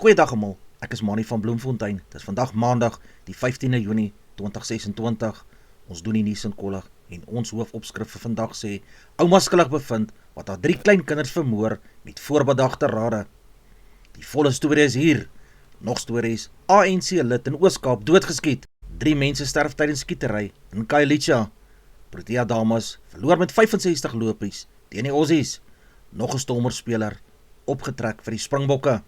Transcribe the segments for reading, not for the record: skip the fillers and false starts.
Goeiedag almal, ek is Manny van Bloemfontein. Dit is vandag maandag die 15de Junie 2026. Ons doen die nuus in kollig en ons hoofopskrif vir vandag sê: ouma skuldig bevind wat haar 3 kleinkinders vermoor met voorbedagte rade. Die volle storie is hier. Nog stories: ANC lid in Oos-Kaap doodgeskiet. 3 mense sterf tydens skietery in Khayelitsha. Protea Dames verloor met 65 lopies teen die Aussies. Nog 'n Stormers-speler opgetrek vir die Springbokke.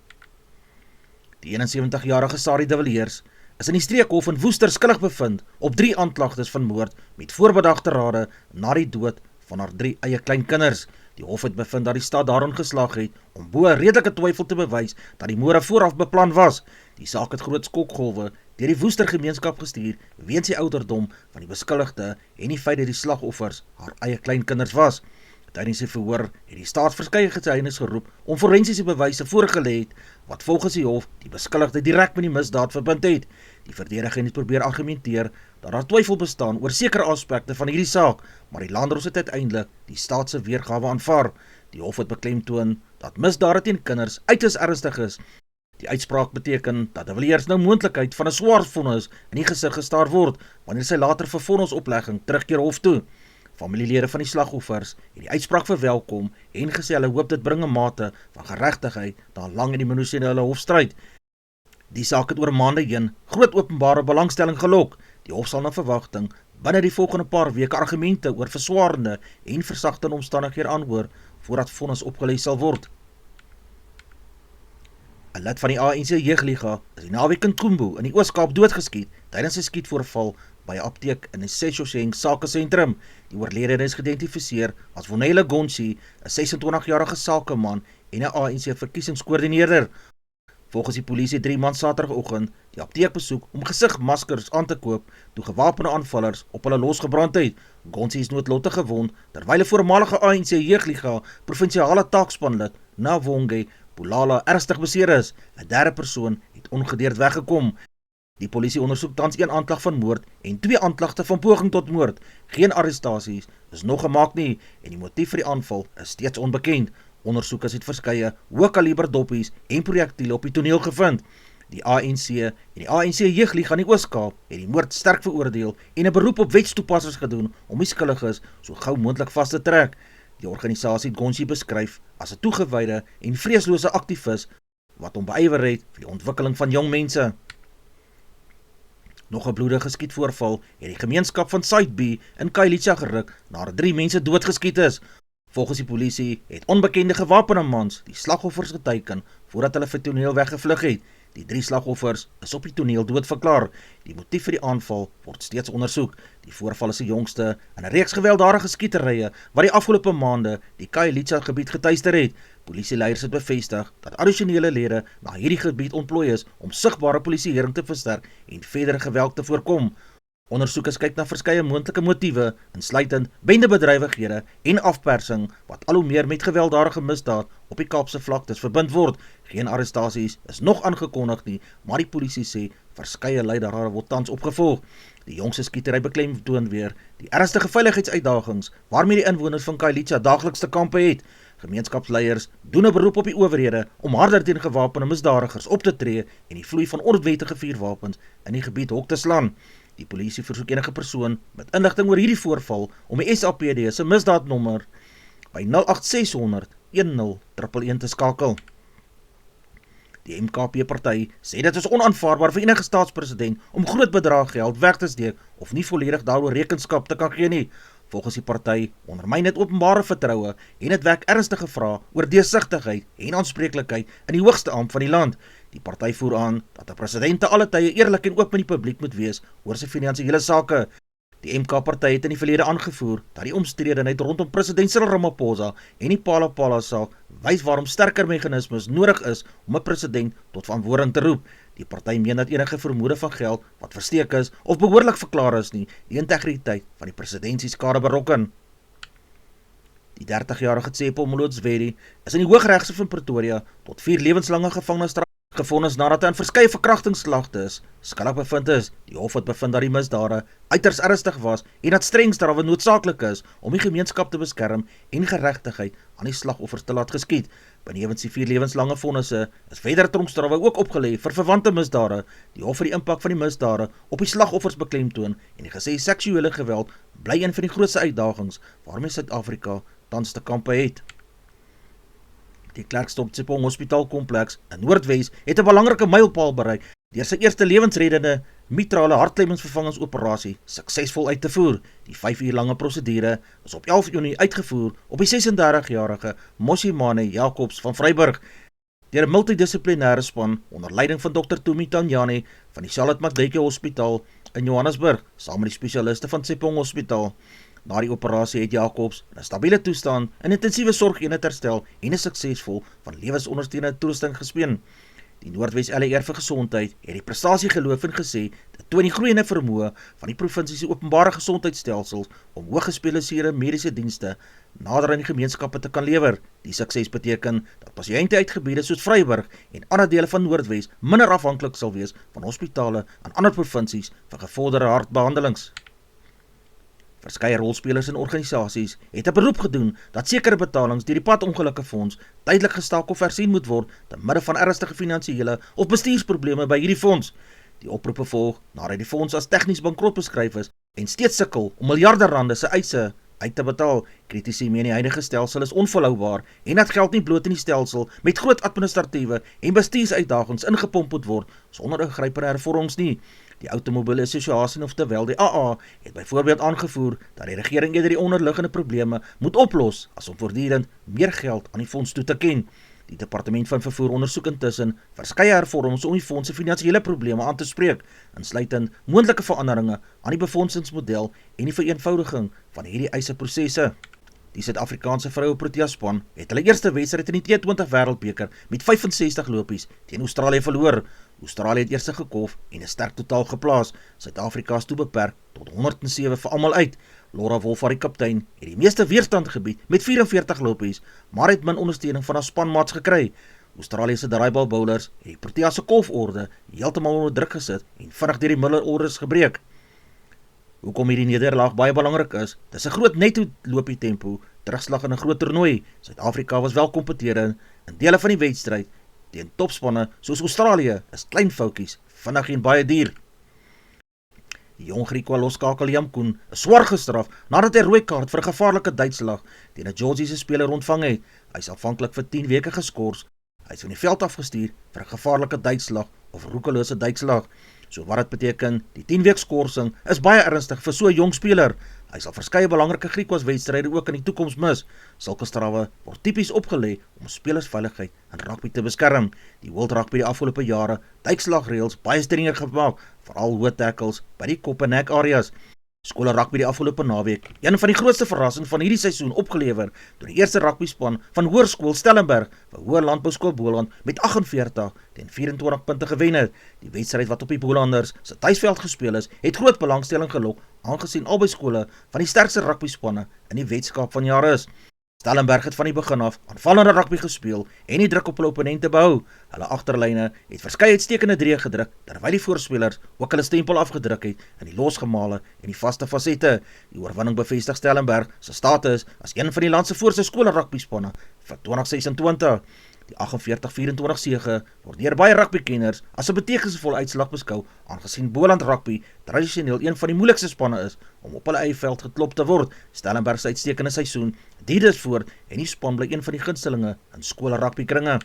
Die 71-jarige Sari de Villiers is in die streekhof in Woester skuldig bevind op 3 aanklagtes van moord met voorbedagte rade na die dood van haar 3 eie kleinkinders. Die hof het bevind dat die staat daarin geslaag het om bo 'n redelike twyfel te bewys dat die moorde vooraf beplan was. Die saak het groot skokgolwe deur die Woester gemeenskap gestuur weens die ouderdom van die beskuldigde en die feit dat die slagoffers haar eie kleinkinders was. Tydens die verhoor het die staat verskeie getuienis geroep om forensiese bewyse voorgelê het wat volgens die hof die beskuldigde direk met die misdaad verbind het. Die verdediging het probeer argumenteer dat daar twyfel bestaan oor sekere aspekte van hierdie saak, maar die landdros het uiteindelik die staat se weergawe aanvaar. Die hof het beklemtoon dat misdade teen kinders uiters ernstig is. Die uitspraak beteken dat de Villiers nou moontlikheid van 'n swaar vonnis in die gesig gestaar word wanneer sy later vir vonnisoplegging terugkeer hof toe. Familielede van die slagoffers het die uitspraak verwelkom en gesê hulle hoop dit bring 'n mate van geregtigheid na lang en emosionele hofstryd. Die saak het oor maande heen groot openbare belangstelling gelok. Die hof sal na verwagting binne die volgende paar weke argumente oor verswaarende en versagtende omstandighede aanhoor voordat vonnis opgelê sal word. 'n Lid van die ANC jeugliga is die naweek in Kumbu in die Oos-Kaap doodgeskiet tydens 'n skietvoorval by 'n apteek in die Seshoseng sakesentrum. Die oorledene is geïdentifiseer as Vonele Gonsi, 'n 26-jarige sakeman en 'n ANC verkiesingskoördineerder. Volgens die polisie 3 man Saterdagoggend die apteek besoek om gesigmaskers aan te koop toe gewapende aanvallers op hulle losgebrand het. Gonsi is noodlottig gewond terwyl 'n voormalige ANC jeugliga provinsiale taakspanlid Navonge Bulala ernstig beseer is. 'n derde persoon het ongedeerd weggekom. Die polisie ondersoek tans 1 aanklag van moord en 2 aanklagte van poging tot moord. Geen arrestasies is nog gemaak nie en die motief vir die aanval is steeds onbekend. Ondersoekers het verskeie hoë kaliber doppies en projektiele op die toneel gevind. Die ANC en die ANC jeugliga in die Oos-Kaap het die moord sterk veroordeel en 'n beroep op wetstoepassers gedoen om die skuldiges so gou moontlik vas te trek. Die organisasie het Gonsi beskryf as 'n toegewyde en vreeslose aktivis wat hom beywer het vir die ontwikkeling van jong mense. Nog 'n bloedige skietvoorval het die gemeenskap van Side B in Khayelitsha geruk nadat 3 mense doodgeskiet is. Volgens die polisie het onbekende gewapende mans die slagoffers geteiken voordat hulle vir die toneel weggevlug het. Die 3 slagoffers is op die toneel doodverklaar. Die motief vir die aanval word steeds ondersoek. Die voorval is die jongste in 'n reeks gewelddadige skieterye wat die afgelope maande die Khayelitsha gebied getuister het. Polisieleiers het bevestig dat addisionele lede na hierdie gebied ontplooi is om sigbare polisieering te versterk en verdere geweld te voorkom. Ondersoekers kyk na verskeie moontlike motiewe, insluitend bendebedrywighede en afpersing wat al hoe meer met gewelddadige misdaad op die Kaapse vlaktes verbind word. Geen arrestasies is nog aangekondig nie, maar die polisie sê verskeie leidrade word tans opgevolg. Die jongste skietery beklemtoon weer die ernstige veiligheidsuitdagings waarmee die inwoners van Khayelitsha daagliks te kampe het. Gemeenskapsleiers doen 'n beroep op die owerhede om harder teen gewapende misdadigers op te tree en die vloei van onwettige vuurwapens in die gebied hok te slaan. Die polisie versoek enige persoon met inligting oor hierdie voorval om die SAPD se misdaadnommer by 08600 10111 te skakel. Die MKP-party sê dit is onaanvaarbaar vir enige staatspresident om groot bedrag geld weg te steek of nie volledig daaroor rekenskap te kan gee nie. Volgens die party ondermyn dit openbare vertroue en dit wek ernstige vrae oor deursigtigheid en aanspreeklikheid in die hoogste ampt van die land. Die party voer aan dat 'n president te alle tye eerlik en oop met die publiek moet wees oor sy finansiële sake. Die MK-party het in die verlede aangevoer dat die omstredenheid rondom president Cyril Ramaphosa en die Phala saak wys waarom sterker meganismes nodig is om 'n president tot verantwoording te roep. Die party meen dat enige vermoede van geld wat versteek is of behoorlik verklaar is nie die integriteit van die presidentsie skade berokken. Die 30-jarige Tsepo Molotsveri is in die Hooggeregshof in Pretoria tot 4 lewenslange gevangenisstraf Gevonnis nadat hy aan verskeie verkrachtingsklagtes skuldig bevind is. Die hof het bevind dat die misdade uiters ernstig was en dat streng straffe noodsaaklik is om die gemeenskap te beskerm en geregtigheid aan die slagoffers te laat geskied. Benewens die 4 lewenslange vonnisse is verdere tronkstraffe ook opgelê vir verwante misdade. Die hof het die impak van die misdade op die slagoffers beklemtoon en het gesê seksuele geweld bly een van die grootste uitdagings waarmee Suid-Afrika tans te kampe het. Die Klerksdorp Tshepong Hospitaalkompleks in Noordwes het 'n belangrike mylpaal bereik deur sy eerste lewensreddende mitrale hartklemmingsvervangingsoperasie suksesvol uit te voer. Die 5 uur lange prosedure is op 11 Junie uitgevoer op die 36-jarige Mosimane Jacobs van Vryburg deur 'n multidissiplinêre span onder leiding van Dr. Tumi Tanyane van die Charlotte Maxeke Hospitaal in Johannesburg saam met die spesialiste van Tshepong Hospitaal. Na die operasie het Jacobs in 'n stabiele toestand in intensiewe sorgeenheid herstel en is suksesvol van lewensondersteunende toerusting gespeen. Die Noordwes LER vir Gesondheid het die prestasie geloof en gesê dit toon die groeiende vermoë van die provinsie se openbare gesondheidstelsels om hooggespesialiseerde mediese dienste nader aan die gemeenskappe te kan lewer. Die sukses beteken dat pasiënte uit gebiede soos Vryburg en ander dele van Noordwes minder afhanklik sal wees van hospitale in ander provinsies vir gevorderde hartbehandelings. Verskeie rolspelers en organisasies het 'n beroep gedoen dat sekere betalings deur die padongelukkefonds tydelik gestaak of hersien moet word te midde van ernstige finansiële of bestuursprobleme by hierdie fonds. Die oproepe volg nadat die fonds as tegnies bankrot beskryf is en steeds sukkel om miljarde rande se eise uit te betaal. Kritici meen die huidige stelsel is onvolhoubaar en dat geld nie bloot in die stelsel met groot administratiewe en bestuursuitdagings ingepomp moet word sonder ingrypende hervormings nie. Die Automobiele Assosiasie, oftewel die AA, het byvoorbeeld aangevoer dat die regering eerder die onderliggende probleme moet oplos as om voortdurend meer geld aan die fonds toe te ken. Die Departement van Vervoer ondersoek intussen verskeie hervormings om die fonds se finansiële probleme aan te spreek, insluitend moontlike veranderinge aan die befondsingsmodel en die vereenvoudiging van hierdie eiseprosesse. Die Suid-Afrikaanse vroue Protea span het hulle eerste wedstryd in die T20 Wêreldbeker met 65 lopies teen Australië verloor. Australië het eers gekolf en 'n sterk totaal geplaas. Suid-Afrika is toe beperk tot 107 vir almal uit. Laura Wolfari, die kaptein, het die meeste weerstand gebied met 44 lopies, maar het min ondersteuning van haar spanmaats gekry. Australië se draaibal bowlers het die Protea se kolforde heeltemal onder druk gesit en vinnig deur die middelorders gebreek. Hoekom hierdie nederlaag baie belangrik is, dis 'n groot netto lopie tempo, terugslag in 'n groot toernooi. Suid-Afrika was wel kompeterend in dele van die wedstryd. Teen topspanne soos Australië is klein foutjies vinnig en baie duur. Die jong Griekwa loskakel Liam Koen is swaar gestraf nadat hy rooi kaart vir 'n gevaarlike duitslag teen 'n Georgiese speler ontvang het. Hy is aanvanklik vir 10 weke geskort. Hy is van die veld afgestuur vir 'n gevaarlike duitslag of roekelose duitslag. So wat dit beteken, die 10-week skorsing is baie ernstig vir so 'n jong speler. Hy sal verskeie belangrike Griekwas wedstryde ook in die toekoms mis. Sulke strawwe word tipies opgelê om spelersveiligheid in rugby te beskerm. Die World Rugby die afgelope jare duikslagreëls baie strenger gemaak, veral hoë tackles by die kop en nek areas. Skole rugby die afgelope naweek, een van die grootste verrassings van hierdie seisoen opgelewer deur die eerste rugbyspan van Hoërskool Stellenberg vir Hoër Landbouskool Boland met 48 teen 24 punte gewen het. Die wedstryd wat op die Bolanders se tuisveld gespeel is, het groot belangstelling gelok aangesien albei skole van die sterkste rugbyspanne in die wedskaap van jare is. Stellenberg het van die begin af aanvallende rugby gespeel en die druk op hulle opponente behou. Hulle agterlyne het verskeie uitstekende drieë gedruk, terwyl die voorspelers ook hulle stempel afgedruk het in die losgemale en die vaste fasette. Die oorwinning bevestig Stellenberg se status as een van die land se voorste skole rugbyspanne vir 2026. Die 48-24 sege word deur baie rugbykenners as 'n betekenisvolle uitslag beskou, aangesien Boland Rugby tradisioneel een van die moeilikste spanne is om op hulle eie veld geklop te word. Stellenberg se uitstekende seisoen duur dus voort en die span bly een van die gunstelinge in skole rugbykringe.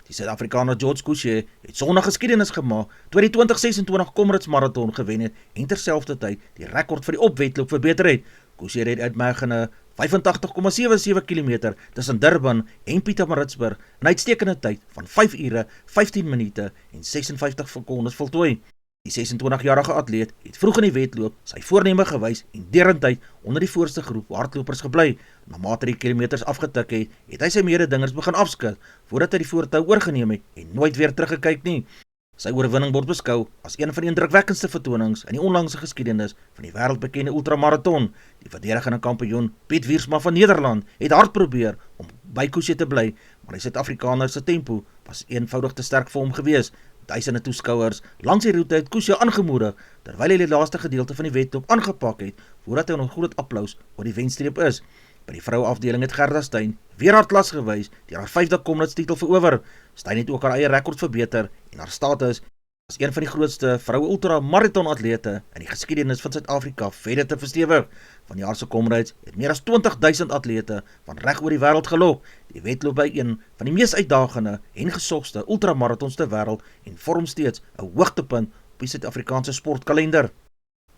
Die Suid-Afrikaner George Couche het Sondag geskiedenis gemaak toe hy die 2026 Comrades Marathon gewen het en terselfdertyd die rekord vir die opwedloop verbeter het. Couche het uitmerkende 85,77 km tussen Durban en Pietermaritzburg in uitstekende tyd van 5 ure, 15 minute en 56 sekondes voltooi. Die 26-jarige atleet het vroeg in die wedloop sy voorneme gewys en derentyd onder die voorste groep hardlopers gebly. Na mate die kilometers afgetik het, het hy sy mededingers begin afskud voordat hy die voortou oorgeneem het en nooit weer teruggekyk nie. Sy oorwinning word beskou as een van die indrukwekkendste vertonings in die onlangse geskiedenis van die wêreldbekende ultramarathon. Die verdedigende kampioen Piet Wiersma van Nederland het hard probeer om by Kusje te bly, maar die Suid-Afrikaner se tempo was eenvoudig te sterk vir hom gewees. Duisende toeskouers langs die roete het Kusje aangemoedig, terwyl hy die laaste gedeelte van die wedloop aangepak het, voordat hy nog groot applaus oor die wenstreep is. By die vrouafdeling het Gerda Steyn weer haar klas gewys, deur haar 5de Comrades titel verower. Steyn het ook haar eie rekord verbeter en haar status as een van die grootste vroue ultramarathon atlete in die geskiedenis van Suid-Afrika verder te verstewig. Van jaar se Comrades het meer as 20.000 atlete van reg oor die wêreld gelok. Die wedloop by een van die mees uitdagende en gesogste ultramarathons ter wêreld en vorm steeds 'n hoogtepunt op die Suid-Afrikaanse sportkalender.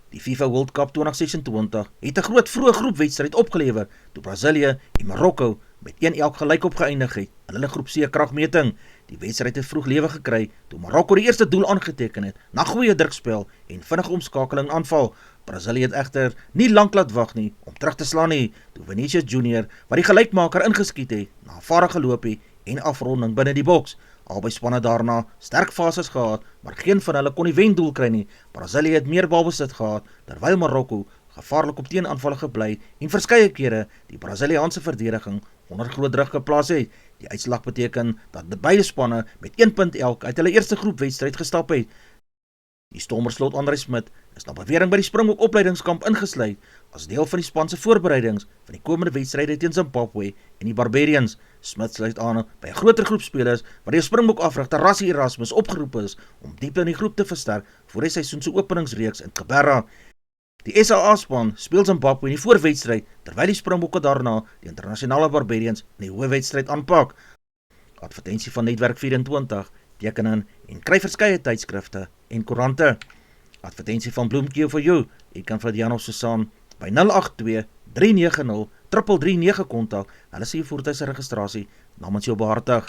Die FIFA World Cup 2026 het 'n groot vroeë groepwedstryd opgelewer toe Brasilië en Marokko met 1-1 gelyk opgeëindig het in hulle groep C kragmeting. Die wedstryd het vroeg lewe gekry toe Marokko die eerste doel aangeteken het na goeie drukspel en vinnige omskakeling aanval. Brasilië het egter nie lank laat wag nie om terug te slaan nie, toe Vinicius Junior wat die gelykmaker ingeskiet het na 'n vaardige loopie en afronding binne die boks. Albei spanne daarna sterk fases gehad, maar geen van hulle kon die wendoel kry nie. Brasilië het meer balbesit gehad, terwyl Marokko gevaarlik op teenaanvalle gebly en verskeie kere die Brasiliaanse verdediging onder groot druk geplaas het. Die uitslag beteken dat beide spanne met 1 punt elk uit hulle eerste groepwedstryd gestap het. Die Stormerslot André Smit is na bewering by die Springbok opleidingskamp ingesluit as deel van die span se voorbereidings van die komende wedstryde teen Zimbabwe en die Barbarians. Smit sluit aan by 'n groter groep spelers wat die Springbok afrigter Rassie Erasmus opgeroep is om diep in die groep te versterk vir die seisoen se openingsreeks in Kibera. Die SA-span speel Zimbabwe in die voorwedstryd, terwyl die Springbokke daarna die internasionale Barbarians in die hoofwedstryd aanpak. Advertensie van Netwerk 24, teken in en kry verskeie tydskrifte en koerante. Advertensie van Bloemkeel for you, jy kan vir Jan of Susan by 082-390-339 kontak, hulle sê jou voertuig se registrasie namens jou behartig.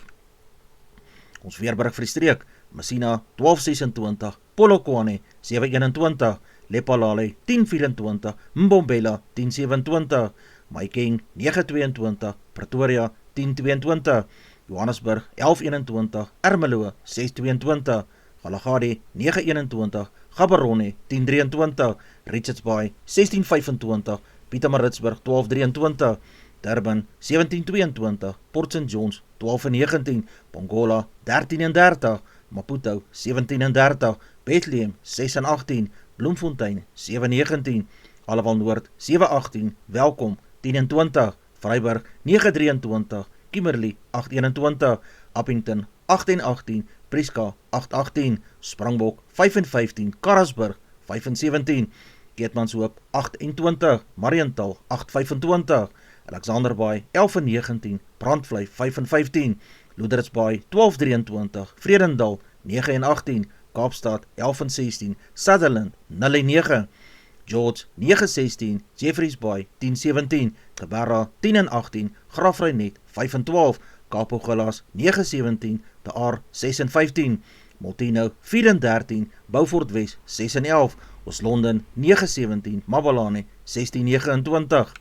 Ons weerberig vir die streek, Messina 1226, Polokwane 721, Lephalale 1024, Mbombela 1027, Mahikeng 922, Pretoria 1022, Johannesburg 1121, Ermelo 622, Kalahari 921, Gaborone 1023, Richards Bay 1625, Pietermaritzburg 1223, Durban 1722, Port St Johns 1219, Pongola 1330, Maputo 1730, Bethlehem 618, Bloemfontein 719, Allewal Noord 718, Welkom 1020, Vryburg 923, Kimberley 821, Appington 818, Prieska 818, Springbok 515, Karasburg 517, Keetmanshoop 28, Mariental 825, Alexanderbaai 1119, Brandvlei 515, Loedertsbaai 1223, Vredendal 918, Kaapstad 1116, Sutherland 019, George 916, Jeffreys Bay 1017, Kibera 1018, Grafreinet 512, Kaapogillas 917, De Aar 615, Molteno 413, Beaufort Wes 611, Oos-London 917, Mabalane 1629.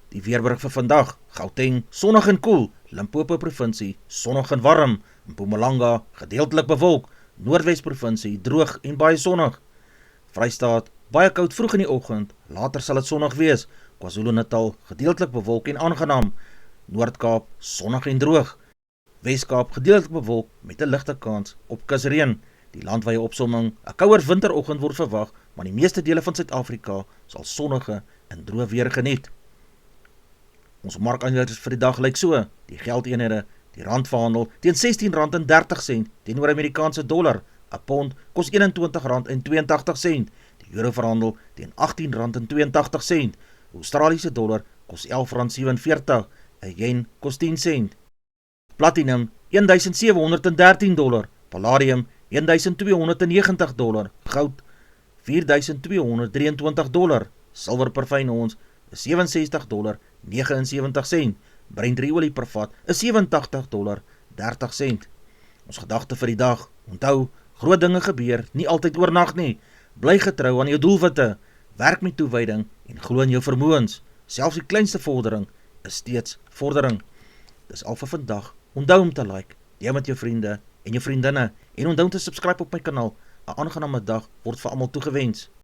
Die weerberig vir vandag, Gauteng sonnig en koel, Limpopo provinsie sonnig en warm, Mpumalanga gedeeltelik bewolk, Noordwes provinsie droog en baie sonnig, Vrystaat baie koud vroeg in die oggend, later sal dit sonnig wees, KwaZulu-Natal gedeeltelik bewolk en aangenaam, Noord-Kaap sonnig en droog, Wes-Kaap gedeeltelik bewolk met 'n ligte kans op kusreën. Die landwye opsomming, 'n kouer winteroggend word verwag, maar die meeste dele van Suid-Afrika sal sonnige en droë weer geniet. Ons markaanduiders vir die dag lyk so: die geldeenhede, die rand verhandel teen R16.30 teenoor Amerikaanse dollar, 'n pond kos R21.82, die euro verhandel teen R18.82, Australiese dollar kos R11.47, 'n yen kos 10 sent. Platinum $1,713, palladium $1,290, goud $4,223, silwer per fyn ons is $67.79, Brent olie per vat is $87.30. Ons gedagte vir die dag, onthou, groot dinge gebeur nie altyd oornag nie. Bly getrou aan jou doelwitte, werk met toewyding en glo in jou vermoëns. Selfs die kleinste vordering is steeds vordering. Dis al vir vandag. Onthou om te like, deel met jou vriende en jou vriendinne en onthou te subscribe op my kanaal. 'n aangename dag word vir almal toegewens.